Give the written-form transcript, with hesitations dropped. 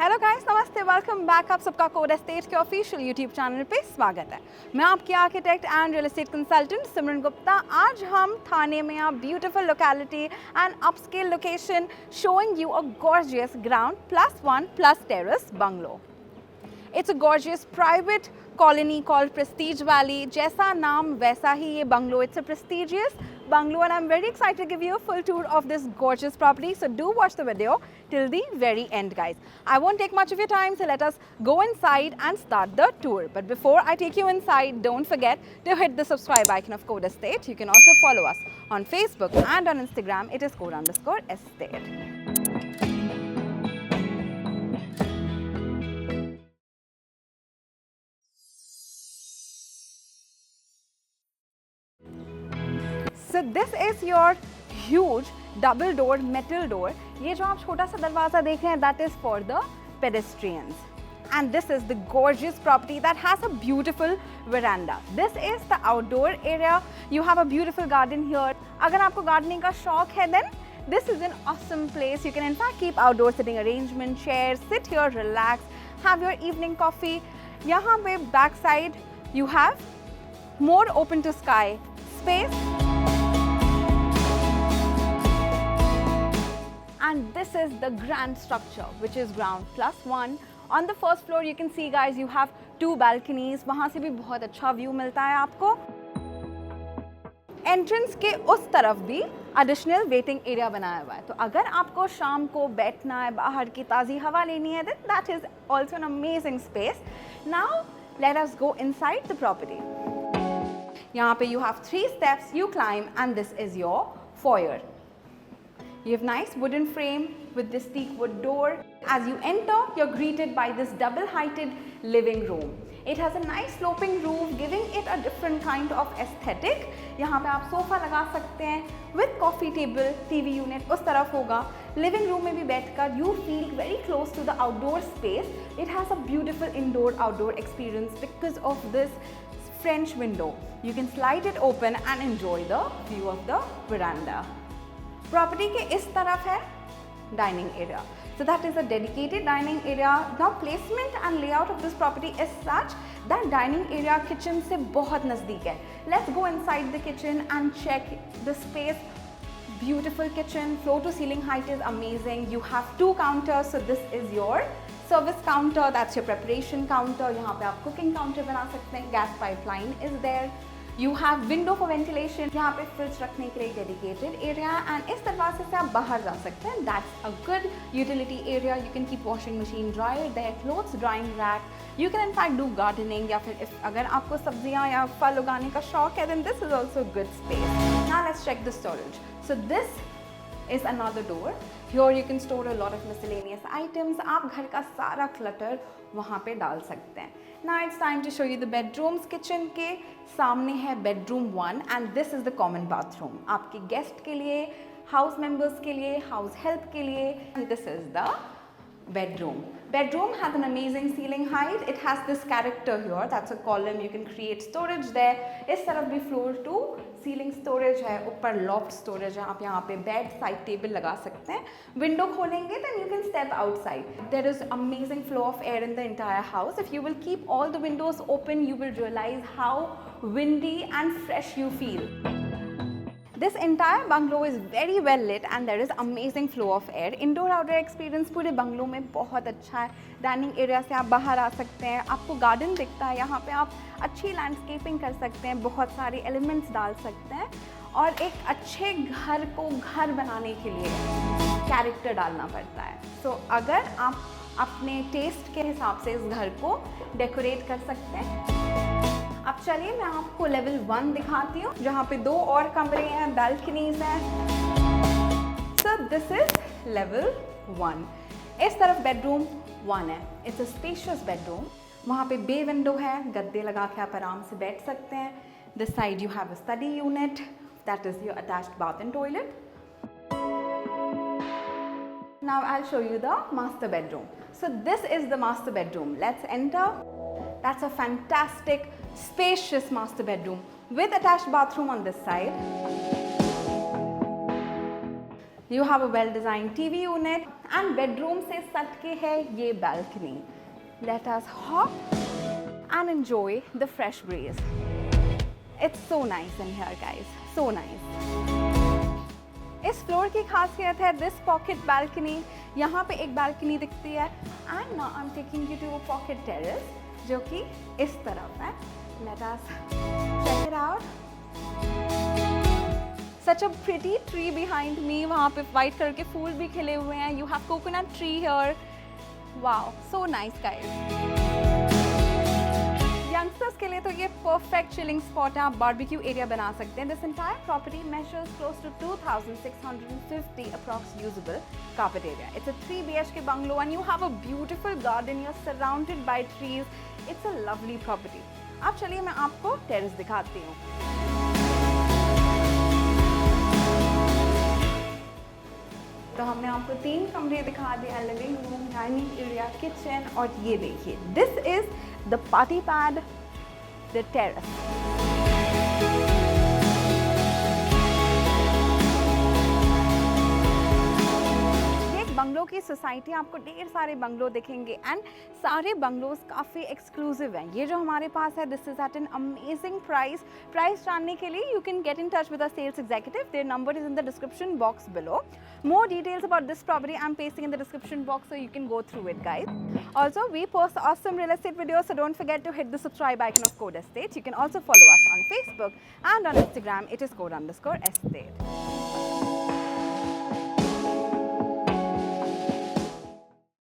Hello guys, नमस्ते, welcome back. आप सबका कोड एस्टेट के ऑफिशियल यूट्यूब चैनल पे स्वागत है। मैं आपकी architect and real estate consultant Simran Gupta. आज हम थाने में a beautiful locality and upscale location showing you a gorgeous ground +1 plus terrace bungalow. It's a gorgeous private colony called Prestige Valley. जैसा नाम वैसा ही ये bungalow. It's a prestigious bungalow and I'm very excited to give you a full tour of this gorgeous property. So do watch the video till the very end, guys. I won't take much of your time, so let us go inside and start the tour. But before I take you inside, don't forget to hit the subscribe icon of Code Estate. You can also follow us on Facebook and on Instagram. It is Code_Estate. So this is your huge double door metal door. ये जो आप छोटा सा दरवाजा देख रहे हैं, that is for the pedestrians. And this is the gorgeous property that has a beautiful veranda. This is the outdoor area. You have a beautiful garden here. अगर आपको gardening का शौक है, then this is an awesome place. You can in fact keep outdoor sitting arrangement, chairs, sit here, relax, have your evening coffee. यहाँ पे back side you have more open to sky space. And this is the grand structure, which is ground +1. On the first floor, you can see, guys, you have 2 balconies. वहाँ से भी बहुत अच्छा view मिलता है आपको. Entrance के उस तरफ भी additional waiting area बनाया हुआ है. तो अगर आपको शाम को बैठना है, बाहर की ताज़ी हवा लेनी है, then that is also an amazing space. Now, let us go inside the property. यहाँ पे you have 3 steps you climb, and this is your foyer. You have nice wooden frame with this teak wood door. As you enter, you're greeted by this double-heighted living room. It has a nice sloping roof, giving it a different kind of aesthetic. यहाँ पे आप sofa लगा सकते हैं with coffee table, TV unit उस तरफ होगा. Living room में भी बैठकर you feel very close to the outdoor space. It has a beautiful indoor-outdoor experience because of this French window. You can slide it open and enjoy the view of the veranda. Property के इस तरफ है dining area. So that is a dedicated dining area. Now placement and layout of this property is such that dining area kitchen से बहुत नज़दीक है. Let's go inside the kitchen and check the space. Beautiful kitchen. Floor to ceiling height is amazing. You have 2 counters. So this is your service counter. That's your preparation counter. यहाँ पे आप cooking counter बना सकते हैं. Gas pipeline is there. You have window for ventilation. यहाँ पे fridge रखने के लिए dedicated area, and इस दरवाजे से आप बाहर जा सकते हैं. That's a good utility area. You can keep washing machine, dryer there, clothes drying rack. You can in fact do gardening, या फिर अगर आपको सब्जियाँ या फल उगाने का शौक है, then this is also a good space. Now let's check the storage. So this is another door. Here you can store a lot of miscellaneous items. आप घर का सारा clutter वहाँ पे डाल सकते हैं. Now it's time to show you the bedrooms. Kitchen के सामने है bedroom 1 and this is the common bathroom. आपके guest के लिए, house members के लिए, house help के लिए, and this is the bedroom. Bedroom has an amazing ceiling height. It has this character here. That's a column. You can create storage there. इस तरफ भी floor to ceiling storage है. ऊपर loft storage है. आप यहाँ पे bed, side table लगा सकते हैं. Window खोलेंगे then you can step outside. There is amazing flow of air in the entire house. If you will keep all the windows open, you will realize how windy and fresh you feel. This entire bungalow is very well lit and there is amazing flow of air. Indoor-outdoor experience पूरे bungalow में बहुत अच्छा है. Dining area से आप बाहर आ सकते हैं. आपको garden दिखता है. यहाँ पे आप अच्छी landscaping कर सकते हैं. बहुत सारे elements डाल सकते हैं. और एक अच्छे घर को घर बनाने के लिए character डालना पड़ता है. So अगर आप अपने taste के हिसाब से इस घर को decorate कर सकते हैं. अब चलिए मैं आपको लेवल 1 दिखाती हूँ जहाँ पे 2 और कमरे हैं, balconies हैं. So this is level 1. इस तरफ bedroom 1 है. It's a spacious bedroom. वहाँ पे bay window है, गद्दे लगा के आप आराम से बैठ सकते हैं. This side you have a study unit. That is your attached bath and toilet. Now I'll show you the master bedroom. So this is the master bedroom. Let's enter. That's a fantastic, spacious master bedroom with attached bathroom on this side. You have a well-designed TV unit and bedroom से सट के है ये balcony. Let us hop and enjoy the fresh breeze. It's so nice in here, guys. So nice. इस floor की खासियत है this pocket balcony. यहाँ पे एक balcony दिखती है. And now I'm taking you to a pocket terrace, जो कि इस तरफ है. Let us check it out. Such a pretty tree behind me. वहाँ पे white color के फूल भी खिले हुए हैं. You have coconut tree here. Wow, so nice, guys. Youngsters के लिए तो ये perfect chilling spot है. आप barbecue area बना सकते हैं. This entire property measures close to 2,650 approx usable carpet area. It's a 3 BHK bungalow and you have a beautiful garden. You're surrounded by trees. It's a lovely property. अब चलिए मैं आपको terrace दिखाती हूँ. तो हमने आपको 3 कमरे दिखा दिया, living room, dining area, kitchen और ये देखिए, this is the party pad, the terrace. Bungalow की सोसाइटी आपको ढेर सारे बंगलो दिखेंगे एंड सारे बंगलोज काफ़ी एक्सक्लूसिव हैं। ये जो हमारे पास है this is at an amazing price जानने के लिए you can get in touch with a sales executive, their number is in the description box below. More details about this property I'm pasting in the description box so you can go through it, guys. Also, we post awesome real estate videos, so don't forget to hit the subscribe icon of Code Estate. You can also follow us on Facebook and on Instagram. It is Code_Estate.